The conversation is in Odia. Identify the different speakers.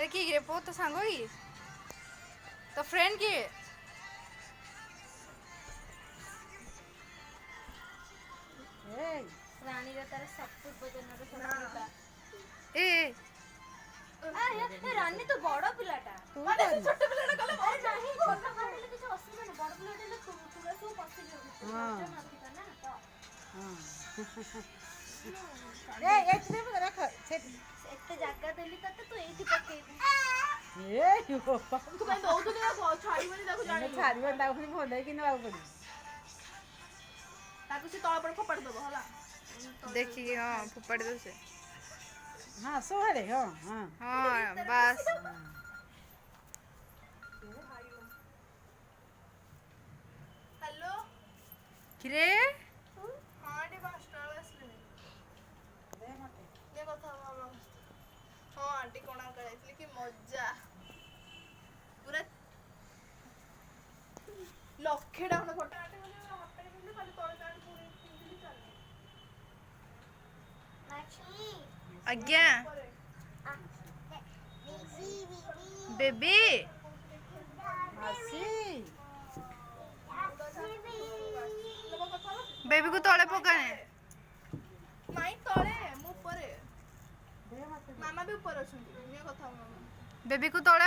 Speaker 1: ଏରେ କିଏ ପୁଅ ତୋ ସାଙ୍ଗ କି ତୋ ଫ୍ରେଣ୍ଡ କିଏ?
Speaker 2: ରାଣୀର ତାର ପୂର୍ବଜନ୍ମର ଶତ୍ରୁତା। ରାନୀ ତ ବଡ ପିଲାଟା ଛୋଟ ପିଲାଟା କଲେ ନାହିଁ ଛୋଟ ପିଲାଟା କିଛି ଅସୁବିଧା ନାହିଁ ବଡ ପିଲାଟା ହେଲେ ତୁଳା ସବୁ ପଶିଯିବ ଏତେ ଜାଗା ଦେଲି ତତେ ତୁ ଏଇଠି ପକେଇବୁ ତୁ କାଇଁ ଦଉଥିଲୁ ଛାଡ଼ିବନି ତାକୁ ଛାଡ଼ିବନି ତାକୁ ପୁଣି ଭଣ୍ଡେଇକି ନେବାକୁ ପଡିବ ତାକୁ ସେ ତଳ ପଟ ଫୋପାଡ଼ି ଦବ ହେଲା
Speaker 1: ଦେଖିକି ହଁ ଫୋପାଡ଼ି ଦଉ ସେ
Speaker 3: ହଁ ସୁହାରେ ହଁ ହଁ
Speaker 1: ହଁ ବାସ୍
Speaker 2: ହ୍ୟାଲୋ
Speaker 1: କିରେ
Speaker 2: ହଁ ଟିକେ 5ଟା ବେଳେ ଆସିଲେଣି କଥା ହବା ହଁ ଆଣ୍ଟି କୋଣାର୍କ ଯାଇଥିଲି କି ମଜା ପୁରା 1,00,000 ଟା ଖଣ୍ଡେ ଫଟୋ ଆଣ୍ଟି ଖାଲି ତଳେ ପ୍ୟାଣ୍ଟ ପିନ୍ଧିଲି ଚାଲିଲି
Speaker 1: ଆଜ୍ଞା ବେବି
Speaker 3: ମାସି
Speaker 1: ବେବି କୁ ତଳେ ପକାନେ
Speaker 2: ମାଇଁ ତଳେ ମୁଁ ଉପରେ ମାମା ବି ଉପରେ ଅଛନ୍ତି କଥା ହବ ମାମା
Speaker 1: ବେବି କୁ ତଳେ